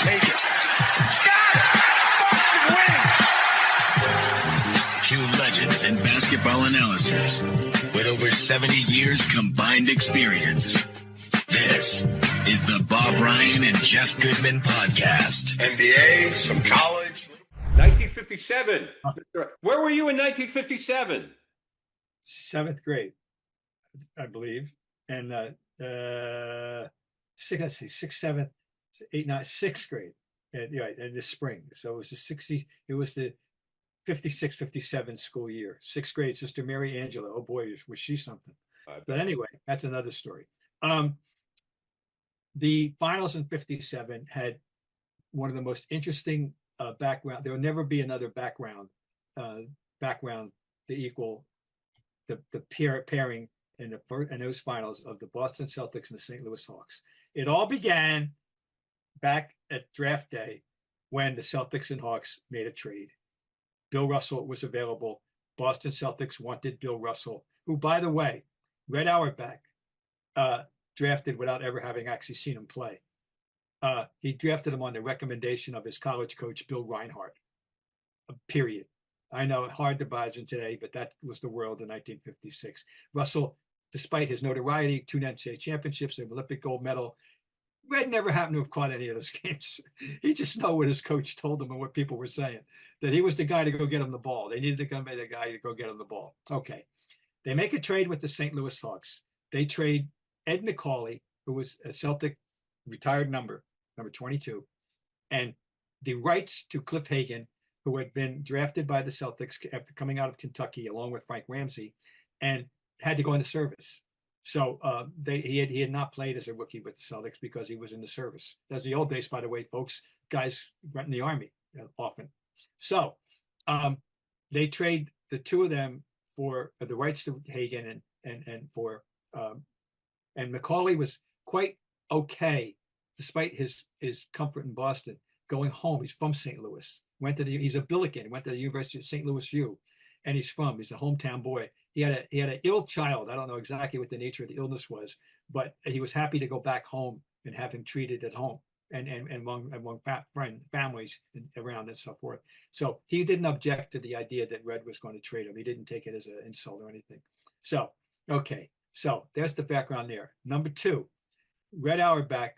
Take it. Got it! Boston wins! Two legends in basketball analysis with over 70 years combined experience. This is the Bob Ryan and Jeff Goodman podcast. NBA, some college. 1957. Where were you in 1957? Seventh grade, I believe. And sixth, seventh, eighth, ninth, sixth grade. Right, in the spring. So it was the 56, 57 school year. Sixth grade, Sister Mary Angela. Oh boy, was she something. But anyway, that's another story. The finals in 57 had one of the most interesting background. There will never be another background to equal the pairing in those finals of the Boston Celtics and the St. Louis Hawks. It all began back at draft day when the Celtics and Hawks made a trade. Bill Russell was available. Boston Celtics wanted Bill Russell, who, by the way, Red Auerbach drafted without ever having actually seen him play. He drafted him on the recommendation of his college coach, Bill Reinhardt, period. I know, hard to imagine today, but that was the world in 1956. Russell, despite his notoriety, 2 NCAA championships, an Olympic gold medal, Red never happened to have caught any of those games. He just knew what his coach told him and what people were saying, that he was the guy to go get him the ball. They needed to come by the guy to go get him the ball. Okay. They make a trade with the St. Louis Hawks. They trade Ed McCauley, who was a Celtic retired number 22, and the rights to Cliff Hagan, who had been drafted by the Celtics after coming out of Kentucky, along with Frank Ramsey, and had to go into service. So he had not played as a rookie with the Celtics because he was in the service. That's the old days, by the way, folks. Guys went in the Army often. So they trade the two of them for the rights to Hagan and McCauley was quite okay, despite his comfort in Boston, going home. He's from St. Louis. He's a Billiken. Went to the University of St. Louis U, and he's a hometown boy. He had an ill child. I don't know exactly what the nature of the illness was, but he was happy to go back home and have him treated at home and among families around and so forth. So he didn't object to the idea that Red was going to trade him. He didn't take it as an insult or anything. So, okay. So there's the background there. Number 2, Red Auerbach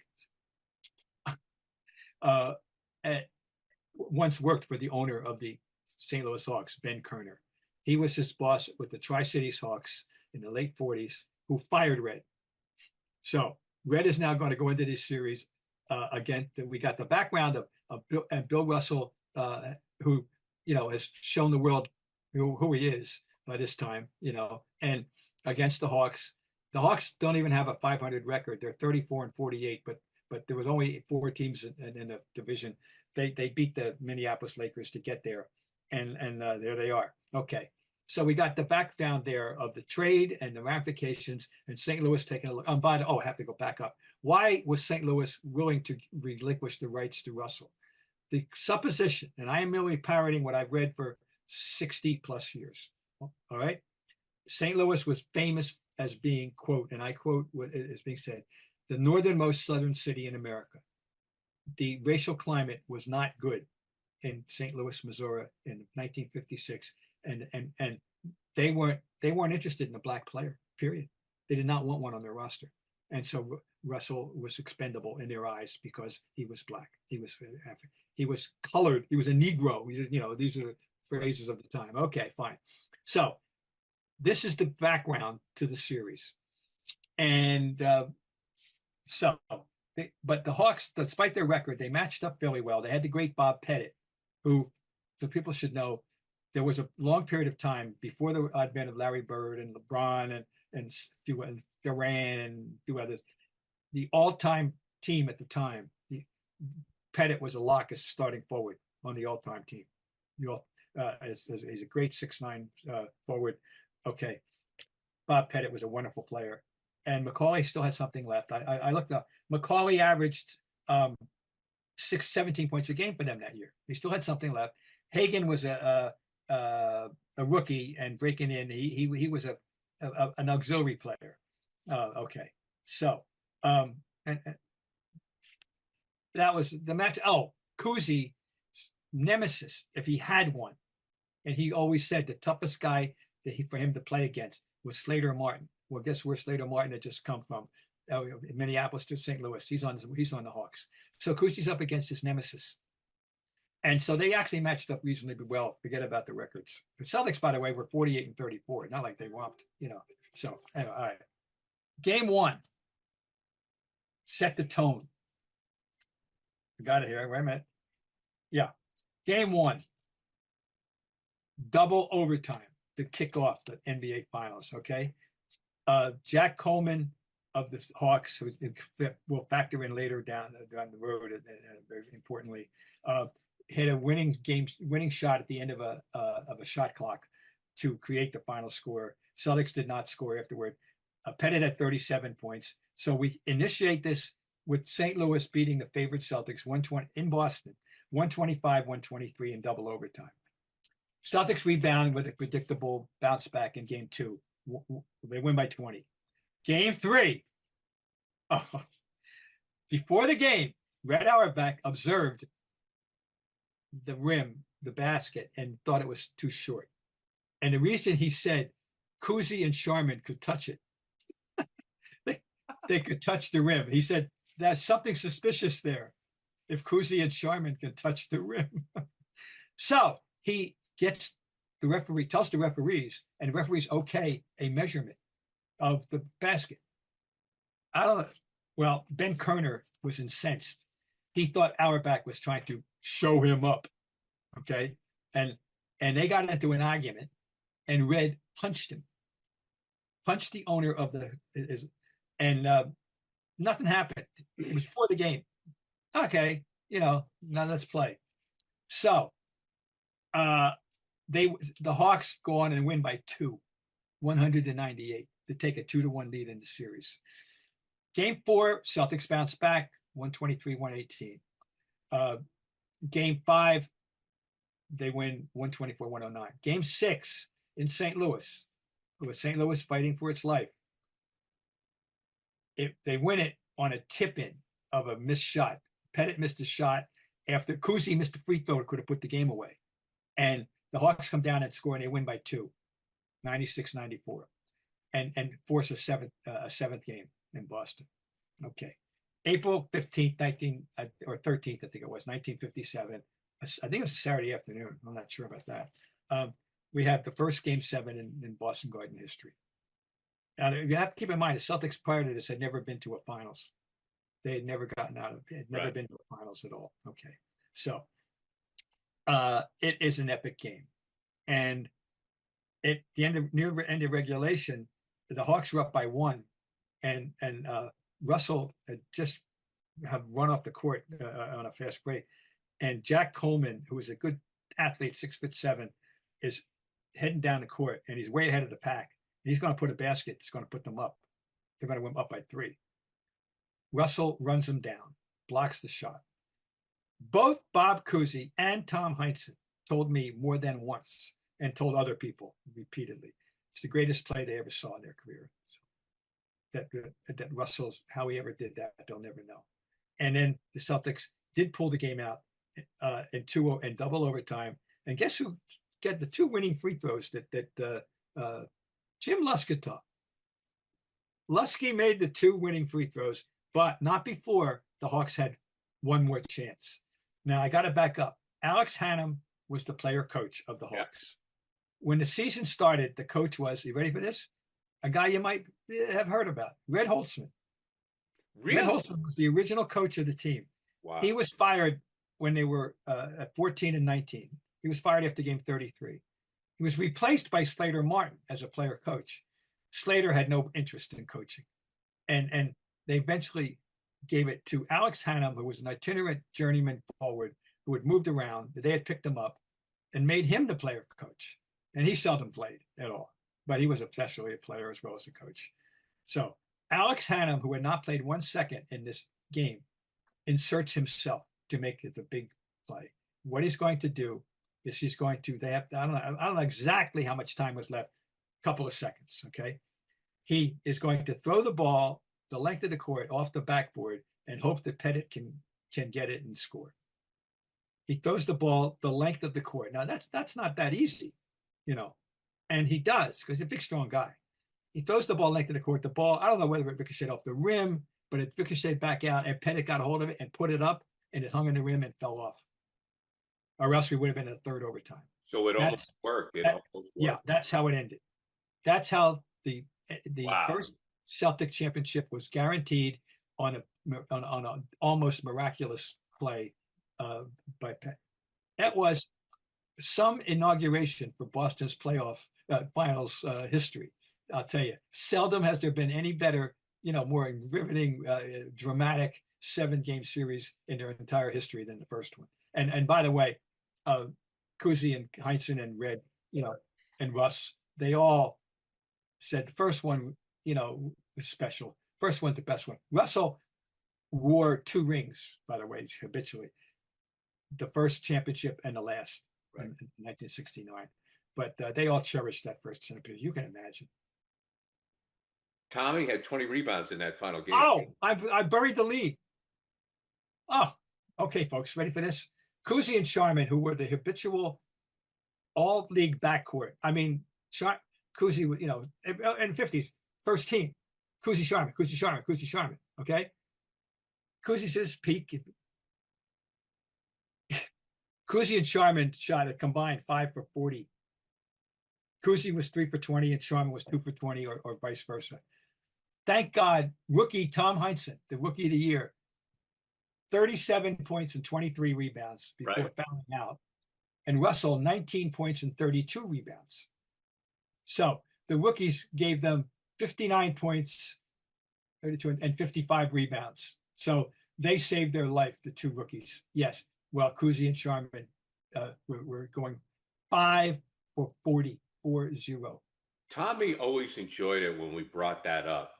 once worked for the owner of the St. Louis Hawks, Ben Kerner. He was his boss with the Tri-Cities Hawks in the late 40s, who fired Red. So Red is now going to go into this series again. We got the background of Bill Russell, who has shown the world who he is by this time, and against the Hawks. The Hawks don't even have a 500 record. They're 34-48, but there was only 4 teams in the division. They beat the Minneapolis Lakers to get there, and there they are. Okay, so we got the background there of the trade and the ramifications, and St. Louis taking a look. I have to go back up. Why was St. Louis willing to relinquish the rights to Russell? The supposition, and I am merely parroting what I've read for 60 plus years. All right, St. Louis was famous as being, quote, and I quote what is being said, the northernmost southern city in America. The racial climate was not good in St. Louis, Missouri in 1956. And they weren't interested in a black player, period. They did not want one on their roster. And so Russell was expendable in their eyes because he was black. He was African. He was colored. He was a Negro. These are phrases of the time. Okay, fine. So this is the background to the series. And but the Hawks, despite their record, they matched up fairly well. They had the great Bob Pettit, who, so people should know, there was a long period of time before the advent of Larry Bird and LeBron and Durant and a few others. The all-time team at the time, Pettit was a lock as starting forward on the all-time team. He's a great 6'9" forward. Okay, Bob Pettit was a wonderful player, and McCauley still had something left. I looked up. McCauley averaged 17 points a game for them that year. He still had something left. Hagan was a rookie and breaking in. He was an auxiliary player. Okay, so and that was the match. Oh, Cousy, nemesis, if he had one. And he always said the toughest guy for him to play against was Slater Martin. Well, guess where Slater Martin had just come from? Minneapolis to St. Louis. He's on the Hawks. So Cousy's up against his nemesis. And so they actually matched up reasonably well. Forget about the records. The Celtics, by the way, were 48-34. Not like they romped, So anyway, all right. Game 1 set the tone. We got it here. Wait a minute. Yeah. Game 1. Double overtime to kick off the NBA Finals. Okay. Jack Coleman of the Hawks, who will factor in later down the road, and very importantly, hit a winning shot at the end of a shot clock to create the final score. Celtics did not score afterward. Pettit had 37 points. So we initiate this with St. Louis beating the favorite Celtics 120 in Boston, 125-123 in double overtime. Celtics rebound with a predictable bounce back in game 2. They win by 20. Game 3. Before the game, Red Auerbach observed the rim, the basket, and thought it was too short. And the reason he said Cousy and Sharman could touch it, they could touch the rim. He said, there's something suspicious there if Cousy and Sharman can touch the rim. So he tells the referees, and the referees okay a measurement of the basket. I don't know. Well, Ben Kerner was incensed. He thought Auerbach was trying to show him up. Okay. And they got into an argument, and Red punched the owner of nothing happened. It was before the game. Okay. Now let's play. So, the Hawks go on and win by 2, 100-98, to take a 2-1 lead in the series. Game 4, Celtics bounce back, 123-118. Game 5, they win 124-109. Game 6 in St. Louis, with St. Louis fighting for its life. If they win it on a tip-in of a missed shot. Pettit missed a shot after Cousy missed a free throw that could have put the game away. And the Hawks come down and score, and they win by 2, 96-94, and force a seventh game in Boston. Okay. April 15th, 13th, I think it was, 1957. I think it was a Saturday afternoon. I'm not sure about that. We have the first Game 7 in Boston Garden history. Now, you have to keep in mind, the Celtics prior to this had never been to a finals. They had never gotten out of it, had never been to a finals at all. Okay. So it is an epic game. And at the near end of regulation, the Hawks were up by 1, and Russell had just run off the court on a fast break. And Jack Coleman, who was a good athlete, 6'7", is heading down the court, and he's way ahead of the pack. And he's going to put a basket that's going to put them up. They're going to win up by 3. Russell runs him down, blocks the shot. Both Bob Cousy and Tom Heinsohn told me more than once, and told other people repeatedly, it's the greatest play they ever saw in their career. So that Russell's, how he ever did that, they'll never know. And then the Celtics did pull the game out in double overtime. And guess who got the 2 winning free throws that Jim Luskatop. Lusky made the 2 winning free throws, but not before the Hawks had one more chance. Now, I got to back up. Alex Hannum was the player coach of the Hawks. When the season started, the coach was, you ready for this? A guy you might have heard about, Red Holtzman. Really? Red Holtzman was the original coach of the team. Wow. He was fired when they were at 14-19. He was fired after game 33. He was replaced by Slater Martin as a player coach. Slater had no interest in coaching. And they eventually gave it to Alex Hannum, who was an itinerant journeyman forward who had moved around. They had picked him up and made him the player coach. And he seldom played at all, but he was especially a player as well as a coach. So Alex Hannum, who had not played 1 second in this game, inserts himself to make it the big play. What he's going to do is I don't know exactly how much time was left, a couple of seconds, okay? He is going to throw the ball the length of the court off the backboard and hope that Pettit can can get it and score. He throws the ball the length of the court. Now that's not that easy, and he does because he's a big, strong guy. He throws the ball length of the court. The ball, I don't know whether it ricocheted off the rim, but it ricocheted back out, and Pettit got a hold of it and put it up, and it hung on the rim and fell off. Or else we would have been in a third overtime. So it almost worked. Yeah, that's how it ended. That's how the Wow. first Celtic championship was guaranteed on an almost miraculous play by Pettit. That was some inauguration for Boston's playoff finals history. I'll tell you, seldom has there been any better, more riveting, dramatic 7-game series in their entire history than the first one. And by the way, Cousy and Heinsohn and Red, and Russ, they all said the first one, was special. First one's the best one. Russell wore 2 rings, by the way, habitually. The first championship and the last, right, in 1969. But they all cherished that first championship. You can imagine. Tommy had 20 rebounds in that final game. Oh, I buried the lead. Oh, okay, folks, ready for this? Cousy and Sharman, who were the habitual all-league backcourt. I mean, Cousy, in the 50s, first team. Cousy Sharman, okay? Cousy says peak. Cousy and Sharman shot a combined 5 for 40. Cousy was 3 for 20 and Sharman was 2 for 20 or vice versa. Thank God, rookie Tom Heinsohn, the rookie of the year, 37 points and 23 rebounds before fouling out. And Russell, 19 points and 32 rebounds. So the rookies gave them 59 points and 55 rebounds. So they saved their life, the 2 rookies. Yes. Well, Cousy and Sharman were going 5 for 40, 4-0. Tommy always enjoyed it when we brought that up.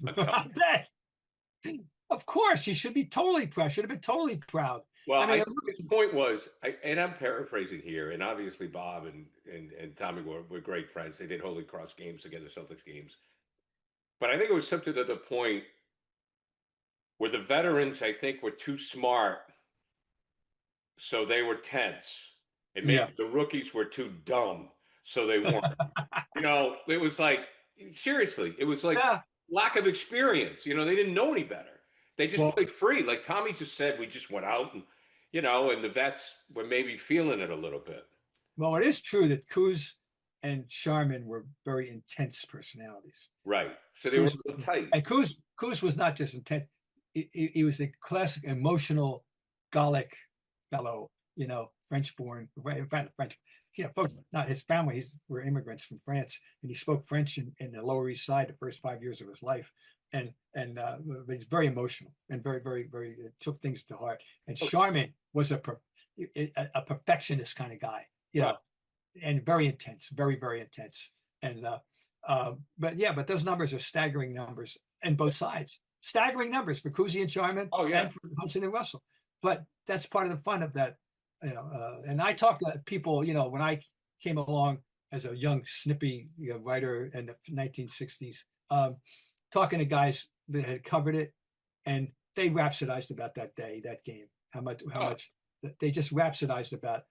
I bet. Of course, he should be totally proud. Should have been totally proud. Well, I think his point was, and I'm paraphrasing here, and obviously Bob and Tommy were great friends. They did Holy Cross games together, Celtics games. But I think it was something to the point where the veterans, I think, were too smart, so they were tense. And maybe the rookies were too dumb, so they weren't. It was like, seriously, it was like lack of experience. They didn't know any better. They just played free. Like Tommy just said, we just went out and, and the vets were maybe feeling it a little bit. Well, it is true that Kuz and Sharman were very intense personalities. Right. So they were tight. And Kuz was not just intense. He was a classic emotional Gallic fellow, French-born, French. Folks, not his family, were immigrants from France, and he spoke French in the Lower East Side the first 5 years of his life. But he's very emotional and very, very, very took things to heart. And Sharman was a perfectionist kind of guy, and very intense, very, very intense. And but those numbers are staggering numbers on both sides. Staggering numbers for Cousy and Sharman, and for Hudson and Russell. But that's part of the fun of that, And I talked to people, when I came along as a young, snippy writer in the 1960s. Talking to guys that had covered it, and they rhapsodized about that day, that game. How much they just rhapsodized about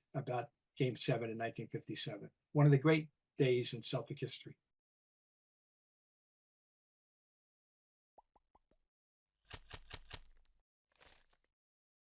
Game 7 in 1957. One of the great days in Celtic history.